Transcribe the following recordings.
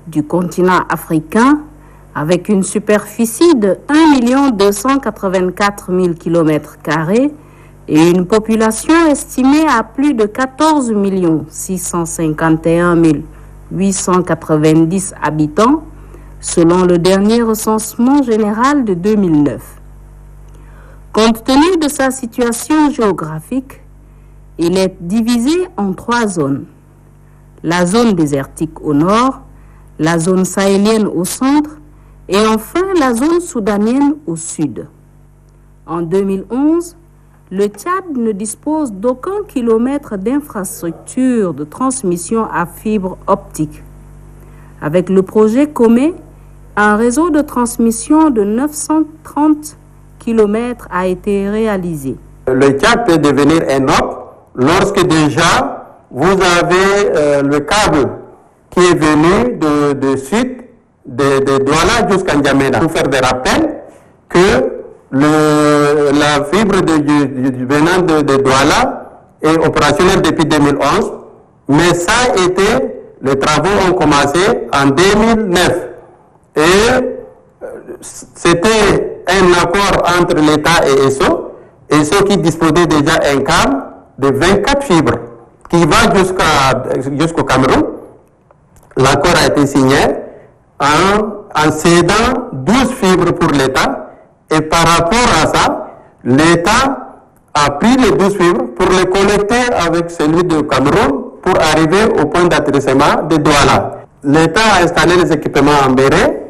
du continent africain, avec une superficie de 1 284 000 km² et une population estimée à plus de 14 651 890 habitants, selon le dernier recensement général de 2009. Compte tenu de sa situation géographique, il est divisé en 3 zones. La zone désertique au nord, la zone sahélienne au centre et enfin la zone soudanienne au sud. En 2011, le Tchad ne dispose d'aucun kilomètre d'infrastructure de transmission à fibre optique. Avec le projet Comé, un réseau de transmission de 930 km a été réalisé. Le Tchad peut devenir un hub lorsque déjà vous avez le câble qui est venu de sud, de Douala jusqu'à N'Djamena. Pour faire des rappels que la fibre venant de Douala est opérationnelle depuis 2011, mais ça a été, les travaux ont commencé en 2009. Et c'était un accord entre l'État et ESSO qui disposait déjà un câble de 24 fibres qui va jusqu'au Cameroun. L'accord a été signé en cédant 12 fibres pour l'État. Et par rapport à ça, l'État a pris les 12 fibres pour les connecter avec celui du Cameroun pour arriver au point d'atterrissement de Douala. L'État a installé les équipements en Béré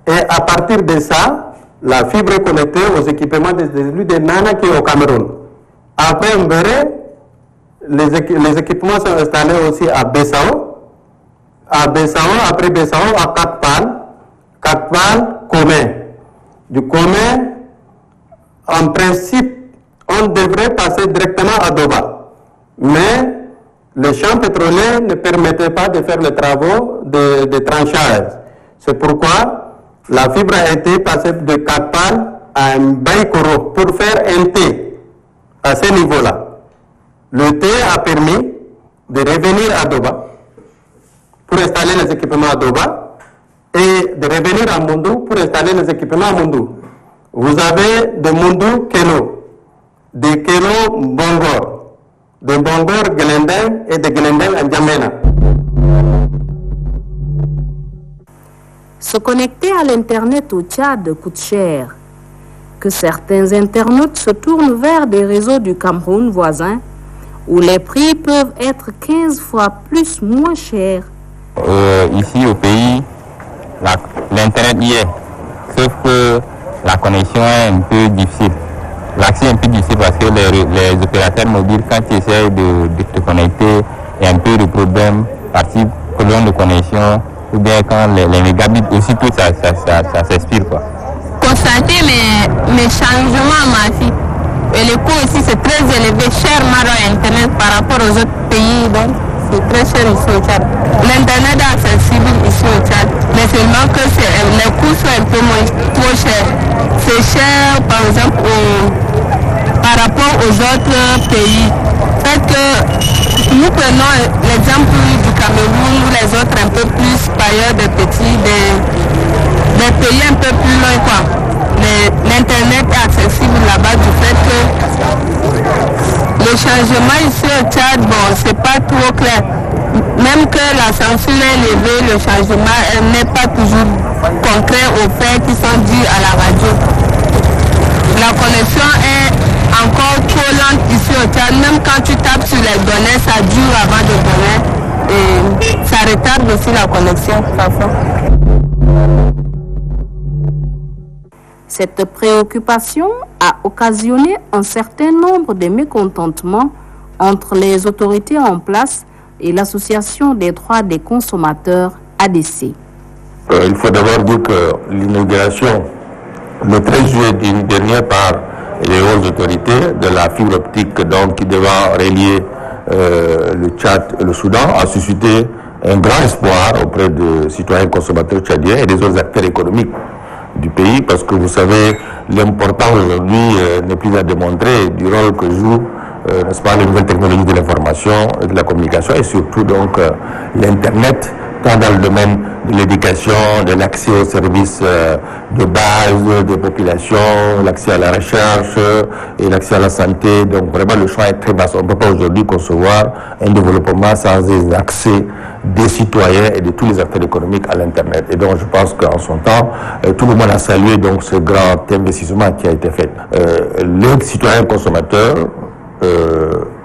et à partir de ça, la fibre est connectée aux équipements de celui de Nana qui est au Cameroun. Après Mbéré, les équipements sont installés aussi à Bessao. Après Bessao, à Katpal, Comé. Du Comé, en principe, on devrait passer directement à Doba. Mais les champs pétroliers ne permettaient pas de faire les travaux de tranchage. C'est pourquoi la fibre a été passée de Katpal à Baïkoro pour faire un T à ce niveau-là. Le T a permis de revenir à Doba pour installer les équipements à Doba et de revenir à Mundou pour installer les équipements à Mundou. Vous avez de Mundou Keno, de Keno Bongor, de Bongor Gelendeng et de Gelendeng à N'Djamena. Se connecter à l'Internet au Tchad coûte cher. Que certains internautes se tournent vers des réseaux du Cameroun voisin où les prix peuvent être 15 fois moins chers. Ici au pays, l'Internet y est, sauf que la connexion est un peu difficile. L'accès est un peu difficile parce que les opérateurs mobiles, quand ils essayent de te connecter, il y a un peu de problème, partie problème de connexion, ou bien quand les mégabits aussi, tout ça s'expire quoi. Constater mes changements à ma fille. Et le coût aussi c'est très élevé, cher Internet par rapport aux autres pays, donc c'est très cher ici au Tchad. L'Internet est accessible ici au Tchad, mais seulement que les coûts sont un peu trop chers. C'est cher par exemple par rapport aux autres pays. Fait que nous prenons l'exemple du Cameroun ou les autres un peu plus pailleurs des petits, des pays un peu plus loin quoi. L'Internet est accessible là-bas du fait que le changement ici au Tchad, bon, c'est pas trop clair. Même que la censure est élevée, le changement n'est pas toujours concret aux faits qui sont dits à la radio. La connexion est encore trop lente ici au Tchad. Même quand tu tapes sur les données, ça dure avant de donner. Et ça retarde aussi la connexion parfois. Cette préoccupation a occasionné un certain nombre de mécontentements entre les autorités en place et l'Association des droits des consommateurs ADC. Il faut d'abord dire que l'inauguration le 13 juillet dernier par les hautes autorités de la fibre optique donc, qui devra relier le Tchad et le Soudan a suscité un grand espoir auprès des citoyens consommateurs tchadiens et des autres acteurs économiques du pays, parce que vous savez, l'important aujourd'hui n'est plus à démontrer du rôle que jouent n'est-ce pas, les nouvelles technologies de l'information et de la communication et surtout donc l'Internet tant dans le domaine de l'éducation, de l'accès aux services de base des populations, l'accès à la recherche et l'accès à la santé. Donc vraiment le champ est très vaste. On ne peut pas aujourd'hui concevoir un développement sans l'accès des citoyens et de tous les acteurs économiques à l'Internet. Et donc je pense qu'en son temps, tout le monde a salué donc ce grand investissement qui a été fait. Les citoyens consommateurs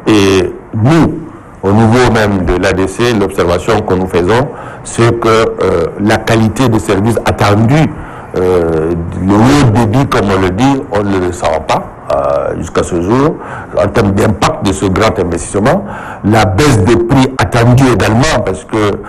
et nous, au niveau même de l'ADC, l'observation que nous faisons, c'est que la qualité de service attendue, le haut débit, comme on le dit, on ne le ressent pas jusqu'à ce jour, en termes d'impact de ce grand investissement. La baisse des prix attendue également, parce que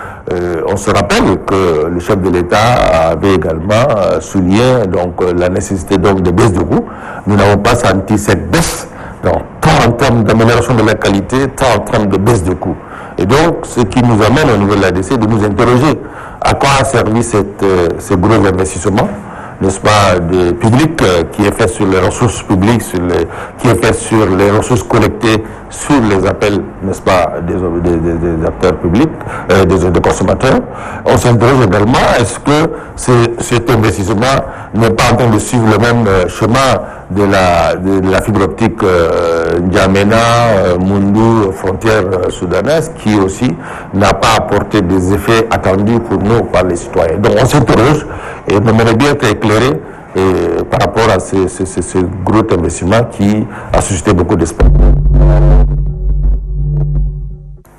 on se rappelle que le chef de l'État avait également souligné donc, la nécessité donc, de baisse de coûts. Nous n'avons pas senti cette baisse. Donc, tant en termes d'amélioration de la qualité, tant en termes de baisse de coûts. Et donc, ce qui nous amène au niveau de l'ADC de nous interroger à quoi a servi ce gros investissement, n'est-ce pas, de public qui est fait sur les ressources publiques, qui est fait sur les ressources collectées sur les appels, n'est-ce pas, des acteurs publics, des consommateurs. On s'interroge également, est-ce que cet investissement n'est pas en train de suivre le même chemin de la fibre optique N'Djamena, Moundou, frontière soudanaise, qui aussi n'a pas apporté des effets attendus pour nous par les citoyens. Donc on s'interroge et on aimerait bien être éclairé par rapport à ce gros investissement qui a suscité beaucoup d'espoir.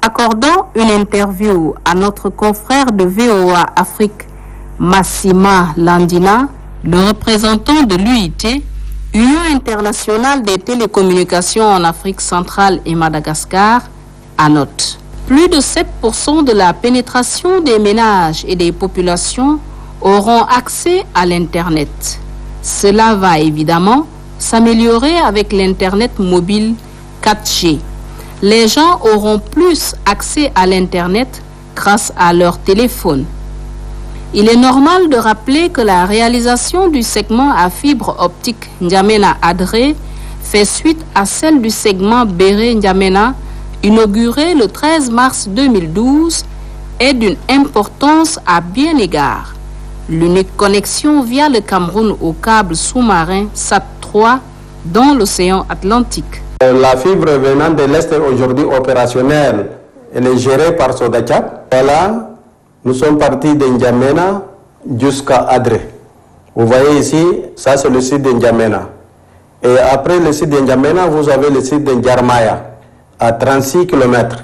Accordant une interview à notre confrère de VOA Afrique, Massima Landina, le représentant de l'UIT, Union internationale des télécommunications en Afrique centrale et Madagascar, annote. Plus de 7% de la pénétration des ménages et des populations auront accès à l'Internet. Cela va évidemment s'améliorer avec l'Internet mobile 4G. Les gens auront plus accès à l'Internet grâce à leur téléphone. Il est normal de rappeler que la réalisation du segment à fibre optique N'Djamena-Adré fait suite à celle du segment Béré-N'Djamena, inauguré le 13 mars 2012, est d'une importance à bien égard. L'unique connexion via le Cameroun au câble sous-marin SAT-3 dans l'océan Atlantique. La fibre venant de l'Est est aujourd'hui opérationnelle. Elle est gérée par Sodacat. Voilà, nous sommes partis de N'Djamena jusqu'à Adré. Vous voyez ici, ça c'est le site de N'Djamena. Et après le site de N'Djamena, vous avez le site de N'Djarmaya, à 36 km.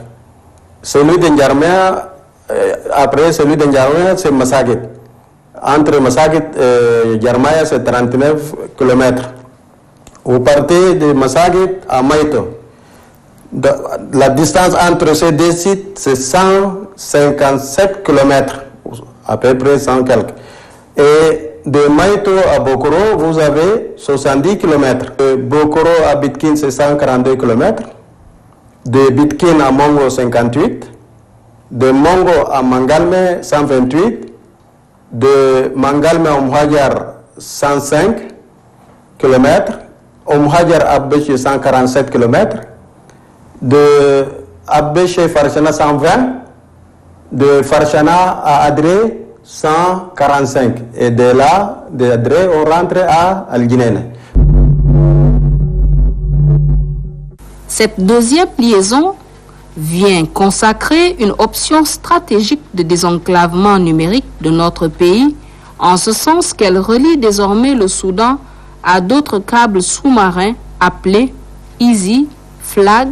Celui de N'Djarmaya, après celui de N'Djarmaya, c'est Massaguet. Entre Massaguet et N'Djarmaya, c'est 39 km. Vous partez de Massaguet à Maïto. La distance entre ces deux sites, c'est 157 km, à peu près 100 quelques. Et de Maïto à Bokoro, vous avez 70 km. De Bokoro à Bitkin, c'est 142 km. De Bitkin à Mongo, 58. De Mongo à Mangalme, 128. De Mangalme à Mouhadjar, 105 km. Mouhadjar à Abbeche, 147 km. De Abbeche Farchana, 120. De Farchana à Adré, 145. Et de là, de Adré, on rentre à Al-Guinène. Cette deuxième liaison vient consacrer une option stratégique de désenclavement numérique de notre pays, en ce sens qu'elle relie désormais le Soudan à d'autres câbles sous-marins appelés Easy, Flag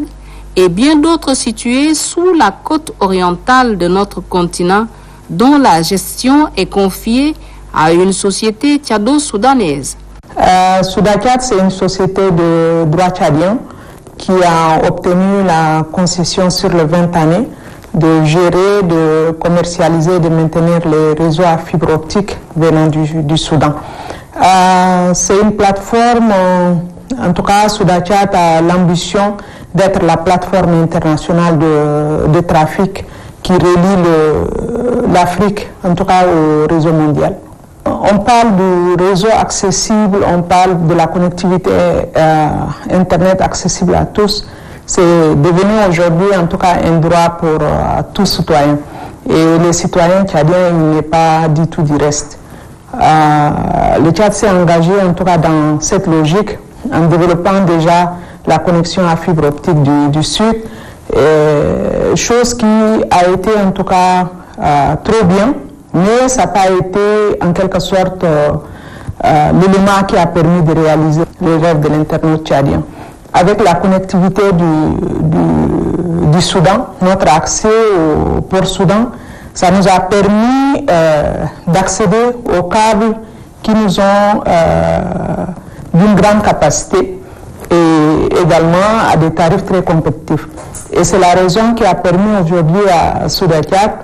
et bien d'autres situés sous la côte orientale de notre continent, dont la gestion est confiée à une société tchado-soudanaise. Sodacat, c'est une société de droit tchadien qui a obtenu la concession sur les 20 années de gérer, de commercialiser, de maintenir les réseaux à fibre optique venant du Soudan. C'est une plateforme, en tout cas Sodacat a l'ambition d'être la plateforme internationale de trafic qui relie l'Afrique, en tout cas au réseau mondial. On parle du réseau accessible, on parle de la connectivité Internet accessible à tous. C'est devenu aujourd'hui en tout cas un droit pour tous citoyens. Et les citoyens tchadiens, il n'est pas du tout du reste. Le Tchad s'est engagé en tout cas dans cette logique en développant déjà la connexion à fibre optique du Sud, chose qui a été en tout cas trop bien, mais ça n'a pas été en quelque sorte l'élément qui a permis de réaliser le rêve de l'Internet tchadien. Avec la connectivité du Soudan, notre accès au port Soudan, ça nous a permis d'accéder aux câbles qui nous ont d'une grande capacité et également à des tarifs très compétitifs. Et c'est la raison qui a permis aujourd'hui à Soudakiat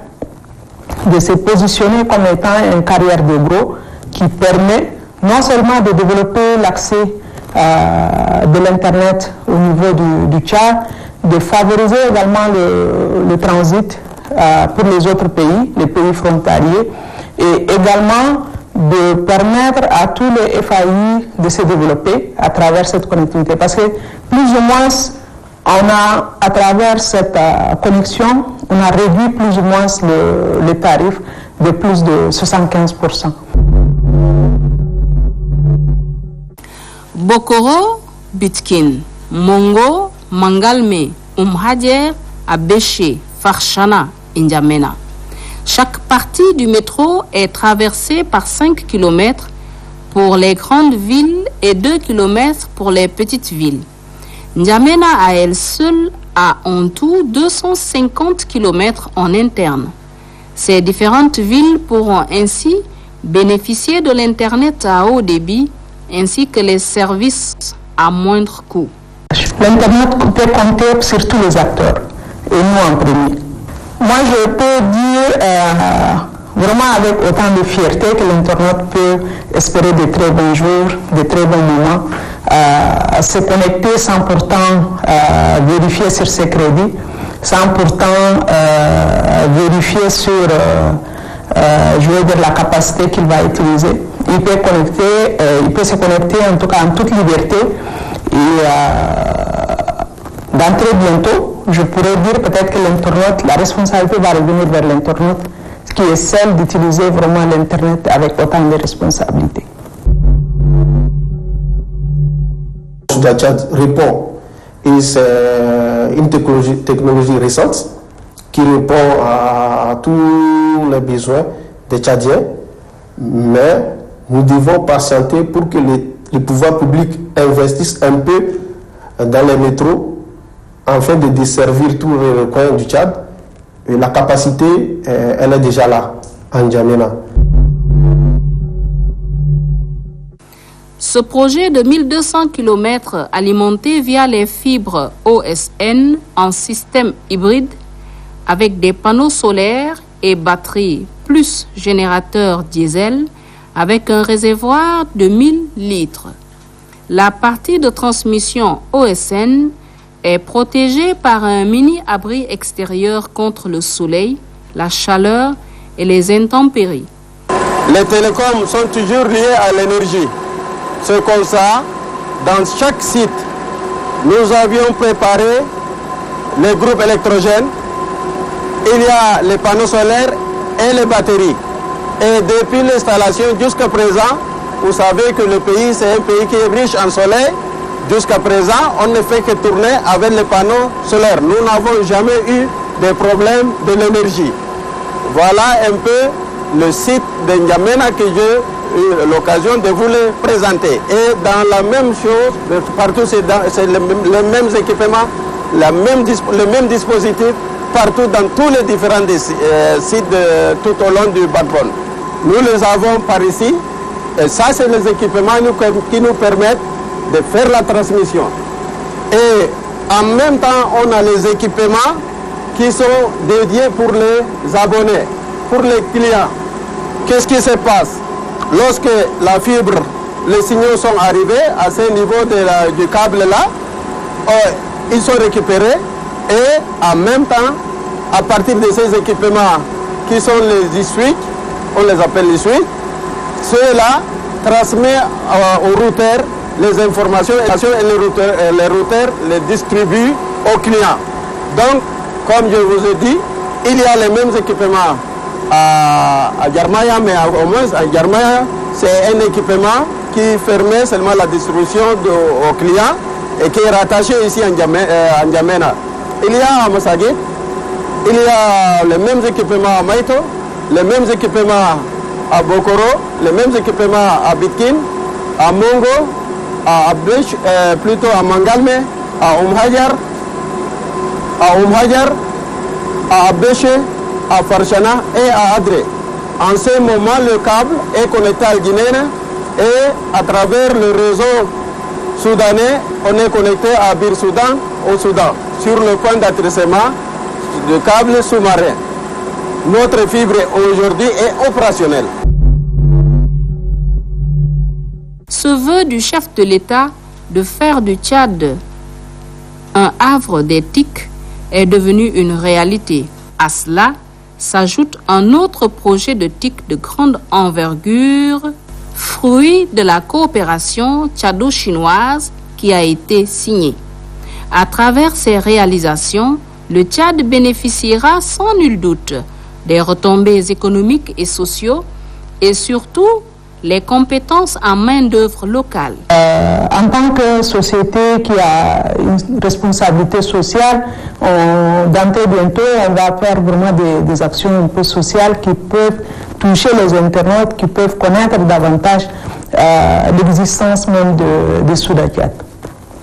de se positionner comme étant une carrière de gros qui permet non seulement de développer l'accès de l'Internet au niveau du Tchad, de favoriser également le transit pour les autres pays, les pays frontaliers, et également de permettre à tous les FAI de se développer à travers cette connectivité. Parce que plus ou moins, à travers cette connexion, on a réduit plus ou moins les tarifs de plus de 75%. Bokoro, Bitkin, Mongo, Mangalme, Hadjer, Abéché, Farchana, N'Djamena. Chaque partie du métro est traversée par 5 km pour les grandes villes et 2 km pour les petites villes. N'Djamena à elle seule a en tout 250 km en interne. Ces différentes villes pourront ainsi bénéficier de l'Internet à haut débit ainsi que les services à moindre coût. L'Internet peut compter sur tous les acteurs, et nous en premier. Moi, je peux dire vraiment avec autant de fierté que l'Internet peut espérer de très bons jours, de très bons moments, se connecter sans pourtant vérifier sur ses crédits, sans pourtant vérifier sur je veux dire la capacité qu'il va utiliser. Il peut se connecter en tout cas en toute liberté et dans très bientôt, je pourrais dire peut-être que l'Internet, la responsabilité va revenir vers l'Internet, qui est celle d'utiliser vraiment l'Internet avec autant de responsabilités. Soudakiat répond et c'est une technologie récente qui répond à tous les besoins des Tchadiens, mais nous devons patienter pour que les pouvoirs publics investissent un peu dans les métros afin de desservir tous les coins du Tchad. Et la capacité, elle est déjà là, en N'Djamena. Ce projet de 1200 km alimenté via les fibres OSN en système hybride avec des panneaux solaires et batteries plus générateurs diesel avec un réservoir de 1000 litres. La partie de transmission OSN est protégée par un mini-abri extérieur contre le soleil, la chaleur et les intempéries. Les télécoms sont toujours liés à l'énergie. C'est comme ça, dans chaque site, nous avions préparé les groupes électrogènes. Il y a les panneaux solaires et les batteries. Et depuis l'installation jusqu'à présent, vous savez que le pays, c'est un pays qui est riche en soleil. Jusqu'à présent, on ne fait que tourner avec les panneaux solaires. Nous n'avons jamais eu de problème de l'énergie. Voilà un peu le site de N'Djamena que j'ai eu l'occasion de vous le présenter. Et dans la même chose, partout c'est les mêmes équipements, le même dispositif, partout dans tous les différents sites tout au long du backbone. Nous les avons par ici, et ça c'est les équipements qui nous permettent de faire la transmission. Et en même temps, on a les équipements qui sont dédiés pour les abonnés, pour les clients. Qu'est-ce qui se passe? Lorsque la fibre, les signaux sont arrivés à ce niveau du câble là, ils sont récupérés et en même temps, à partir de ces équipements qui sont les e-switch, on les appelle les switch, ceux-là transmettent au routeur les informations et les routeurs les distribuent aux clients. Donc, comme je vous ai dit, Il y a les mêmes équipements à Yarmaya, mais au moins à Yarmaya, c'est un équipement qui permet seulement la distribution aux clients et qui est rattaché ici à N'Djamena. Il y a à Massaguet, il y a les mêmes équipements à Maïto, les mêmes équipements à Bokoro, les mêmes équipements à Bitkin, à Mongo, à Abdesh, plutôt à Mangalme, à Umhajar, à Abdeche, à Farchana et à Adre. En ce moment, le câble est connecté à Guinée et à travers le réseau soudanais, on est connecté à Bir Soudan au Soudan, sur le point d'adressement de câbles sous-marins. Notre fibre aujourd'hui est opérationnelle. Ce vœu du chef de l'État de faire du Tchad un havre d'éthique est devenu une réalité. À cela s'ajoute un autre projet de TIC de grande envergure, fruit de la coopération tchado-chinoise qui a été signé. À travers ces réalisations, le Tchad bénéficiera sans nul doute des retombées économiques et sociaux et surtout les compétences en main-d'œuvre locale. En tant que société qui a une responsabilité sociale, bientôt on va faire vraiment des actions un peu sociales qui peuvent toucher les internautes, qui peuvent connaître davantage l'existence même de Soudakiat.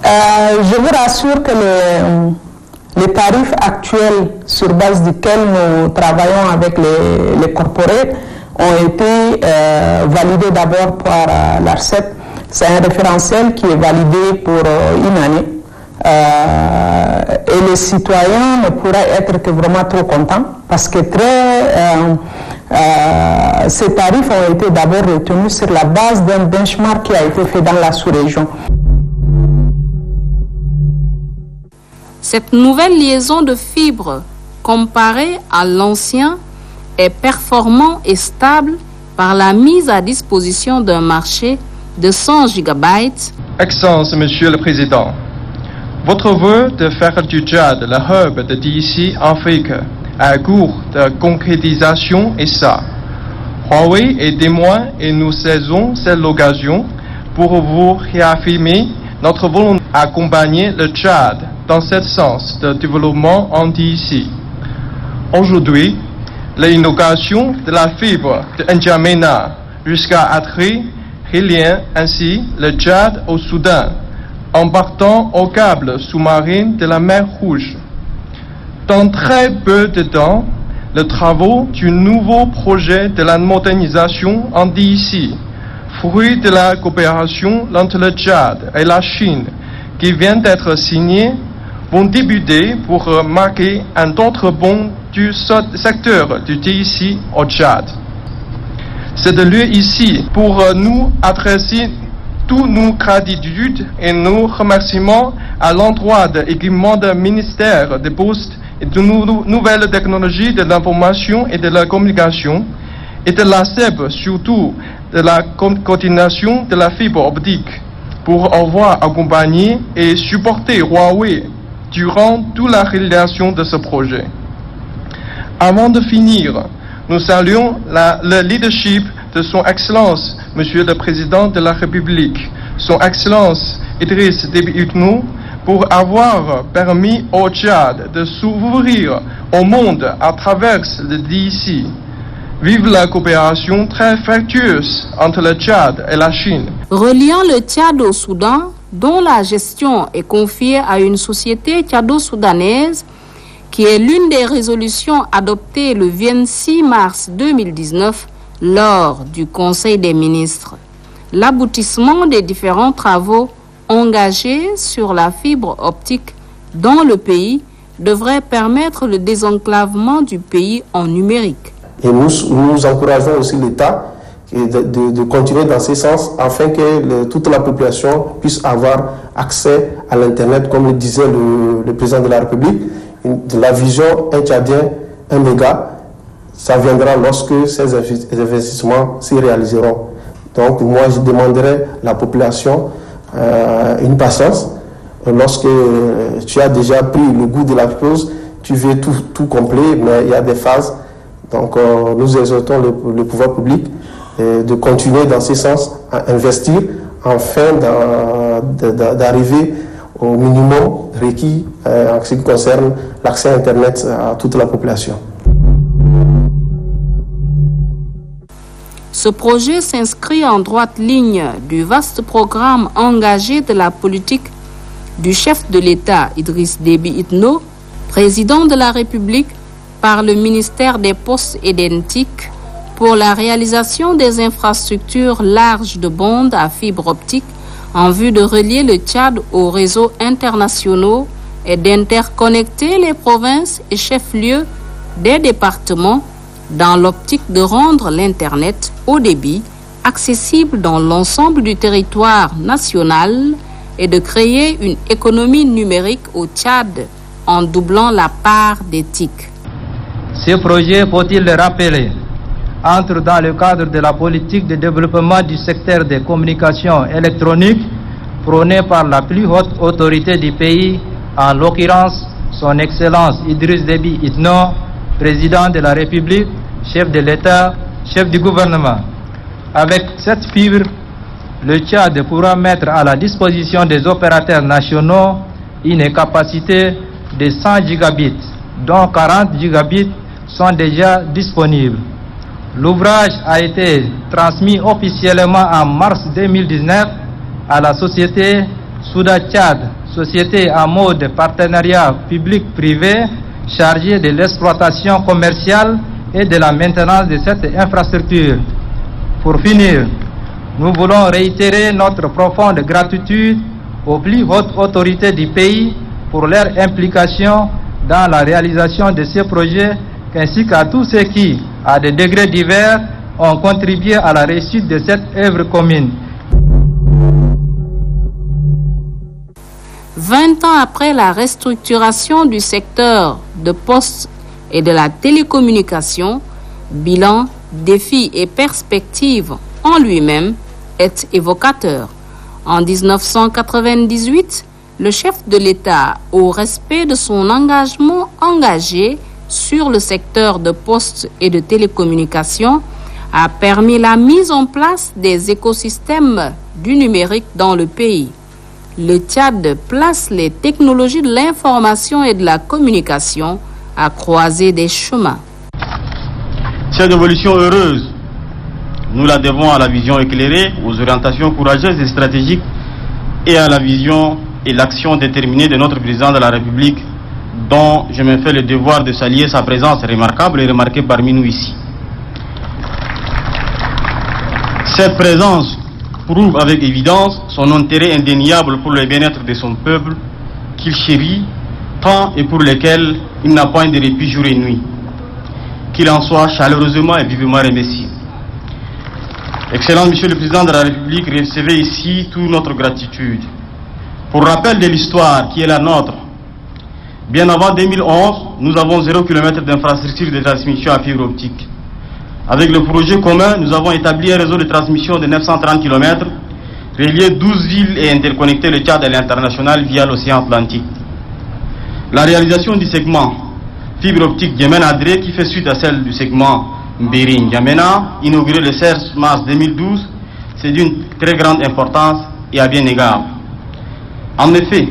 Je vous rassure que les tarifs actuels sur base desquels nous travaillons avec les corporates ont été validés d'abord par l'ARCEP. C'est un référentiel qui est validé pour une année. Et les citoyens ne pourraient être que vraiment trop contents parce que ces tarifs ont été d'abord retenus sur la base d'un benchmark qui a été fait dans la sous-région. Cette nouvelle liaison de fibres comparée à l'ancien est performant et stable par la mise à disposition d'un marché de 100 gigabytes. Excellence, Monsieur le Président, votre vœu de faire du Tchad le hub de DIC Afrique à cours de concrétisation est ça. Huawei est témoin et nous saisissons cette occasion pour vous réaffirmer notre volonté d'accompagner le Tchad dans ce sens de développement en DIC. Aujourd'hui, l'inauguration de la fibre de N'Djamena jusqu'à Adre relie ainsi le Tchad au Soudan en partant au câble sous-marin de la mer Rouge. Dans très peu de temps, les travaux du nouveau projet de la modernisation en DIC, fruit de la coopération entre le Tchad et la Chine qui vient d'être signé, vont débuter pour marquer un autre bond du secteur du DIC au Tchad. C'est de lieu ici pour nous adresser tous nos gratitudes et nos remerciements à l'endroit de l'équipement du ministère des Postes et de nouvelles technologies de l'information et de la communication et de la CEP, surtout de la coordination de la fibre optique pour avoir accompagné et supporter Huawei durant toute la réalisation de ce projet. Avant de finir, nous saluons le leadership de Son Excellence, Monsieur le Président de la République, Son Excellence Idriss Déby Itno, pour avoir permis au Tchad de s'ouvrir au monde à travers le DIC. Vive la coopération très fructueuse entre le Tchad et la Chine. Reliant le Tchad au Soudan, dont la gestion est confiée à une société tchado-soudanaise, qui est l'une des résolutions adoptées le 26 mars 2019 lors du Conseil des ministres. L'aboutissement des différents travaux engagés sur la fibre optique dans le pays devrait permettre le désenclavement du pays en numérique. Et nous encourageons aussi l'État de continuer dans ce sens afin que toute la population puisse avoir accès à l'Internet, comme le disait le président de la République. De la vision un Tchadien, un méga, ça viendra lorsque ces investissements s'y réaliseront. Donc moi je demanderai à la population une patience. Lorsque tu as déjà pris le goût de la chose, tu veux tout complet, mais il y a des phases. Donc nous exhortons le pouvoir public de continuer dans ce sens à investir afin d'arriver au minimum requis en ce qui concerne l'accès à Internet à toute la population. Ce projet s'inscrit en droite ligne du vaste programme engagé de la politique du chef de l'État Idriss Déby Itno, président de la République, par le ministère des Postes et des TIC pour la réalisation des infrastructures larges de bande à fibre optique en vue de relier le Tchad aux réseaux internationaux et d'interconnecter les provinces et chefs-lieux des départements dans l'optique de rendre l'Internet haut débit accessible dans l'ensemble du territoire national et de créer une économie numérique au Tchad en doublant la part des TIC. Ce projet, faut-il le rappeler, entre dans le cadre de la politique de développement du secteur des communications électroniques prônée par la plus haute autorité du pays, en l'occurrence son Excellence Idriss Déby Itno, président de la République, chef de l'État, chef du gouvernement. Avec cette fibre, le Tchad pourra mettre à la disposition des opérateurs nationaux une capacité de 100 gigabits, dont 40 gigabits sont déjà disponibles. L'ouvrage a été transmis officiellement en mars 2019 à la société Souda Tchad, société en mode partenariat public-privé chargée de l'exploitation commerciale et de la maintenance de cette infrastructure. Pour finir, nous voulons réitérer notre profonde gratitude aux plus hautes autorités du pays pour leur implication dans la réalisation de ces projets, ainsi qu'à tous ceux qui, à des degrés divers, ont contribué à la réussite de cette œuvre commune. 20 ans après la restructuration du secteur de poste et de la télécommunication, bilan, défis et perspectives en lui-même est évocateur. En 1998, le chef de l'État, au respect de son engagement engagé sur le secteur de poste et de télécommunication, a permis la mise en place des écosystèmes du numérique dans le pays. Le Tchad place les technologies de l'information et de la communication à croiser des chemins. Cette évolution heureuse, nous la devons à la vision éclairée, aux orientations courageuses et stratégiques et à la vision et l'action déterminée de notre président de la République, dont je me fais le devoir de saluer sa présence remarquable et remarquée parmi nous ici. Cette présence prouve avec évidence son intérêt indéniable pour le bien-être de son peuple, qu'il chérit tant et pour lequel il n'a pas de répit jour et nuit. Qu'il en soit chaleureusement et vivement remercié. Excellent Monsieur le Président de la République, recevez ici toute notre gratitude. Pour rappel de l'histoire qui est la nôtre, bien avant 2011, nous avons 0 km d'infrastructure de transmission à fibre optique. Avec le projet commun, nous avons établi un réseau de transmission de 930 km, relié 12 villes et interconnecté le Tchad à l'international via l'océan Atlantique. La réalisation du segment fibre optique Djamena-Adré, qui fait suite à celle du segment Mbéring-Djamena, inauguré le 16 mars 2012, c'est d'une très grande importance et à bien égard. En effet,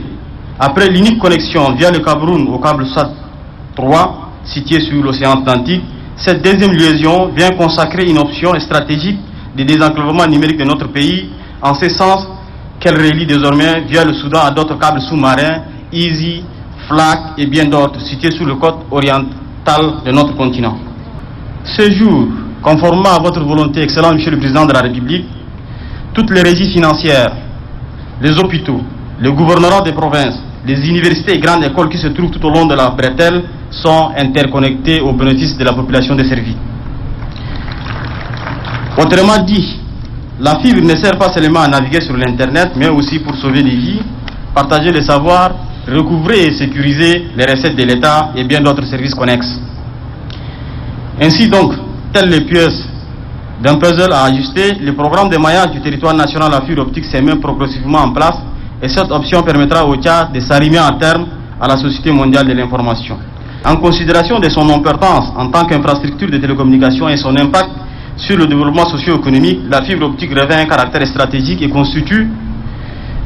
après l'unique connexion via le Cameroun au câble SAT-3, situé sur l'océan Atlantique, cette deuxième liaison vient consacrer une option stratégique de désenclavement numérique de notre pays, en ce sens qu'elle relie désormais via le Soudan à d'autres câbles sous-marins, Easy, FLAC et bien d'autres, situés sur le côte orientale de notre continent. Ce jour, conformément à votre volonté, excellent Monsieur le Président de la République, toutes les régies financières, les hôpitaux, le gouvernorat des provinces, les universités et grandes écoles qui se trouvent tout au long de la bretelle sont interconnectés au bénéfice de la population desservie. Autrement dit, la fibre ne sert pas seulement à naviguer sur l'Internet, mais aussi pour sauver des vies, partager les savoirs, recouvrer et sécuriser les recettes de l'État et bien d'autres services connexes. Ainsi donc, telles les pièces d'un puzzle à ajuster, le programme de maillage du territoire national à fibre optique s'est mis progressivement en place et cette option permettra au Tchad de s'arrimer à terme à la Société mondiale de l'information. En considération de son importance en tant qu'infrastructure de télécommunications et son impact sur le développement socio-économique, la fibre optique revêt un caractère stratégique et constitue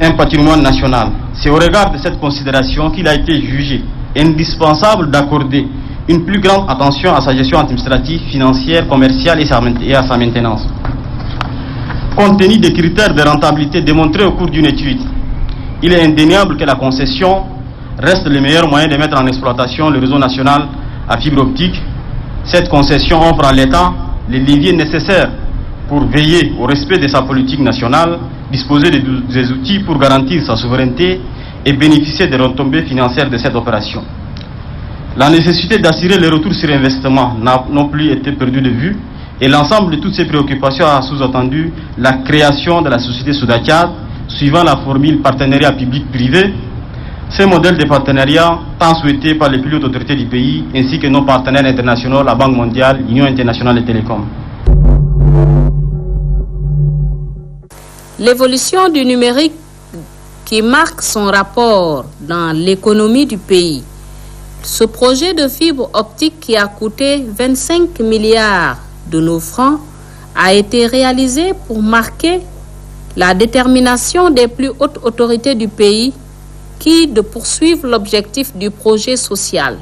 un patrimoine national. C'est au regard de cette considération qu'il a été jugé indispensable d'accorder une plus grande attention à sa gestion administrative, financière, commerciale et à sa maintenance. Compte tenu des critères de rentabilité démontrés au cours d'une étude, il est indéniable que la concession reste le meilleur moyen de mettre en exploitation le réseau national à fibre optique. Cette concession offre à l'État les leviers nécessaires pour veiller au respect de sa politique nationale, disposer des outils pour garantir sa souveraineté et bénéficier des retombées financières de cette opération. La nécessité d'assurer le retour sur investissement n'a non plus été perdue de vue et l'ensemble de toutes ces préoccupations a sous-entendu la création de la société Sodacat suivant la formule partenariat public-privé. Ce modèle de partenariat tant souhaité par les plus hautes autorités du pays ainsi que nos partenaires internationaux, la Banque mondiale, l'Union internationale des télécoms. L'évolution du numérique qui marque son rapport dans l'économie du pays. Ce projet de fibre optique qui a coûté 25 milliards de nos francs a été réalisé pour marquer la détermination des plus hautes autorités du pays de poursuivre l'objectif du projet social.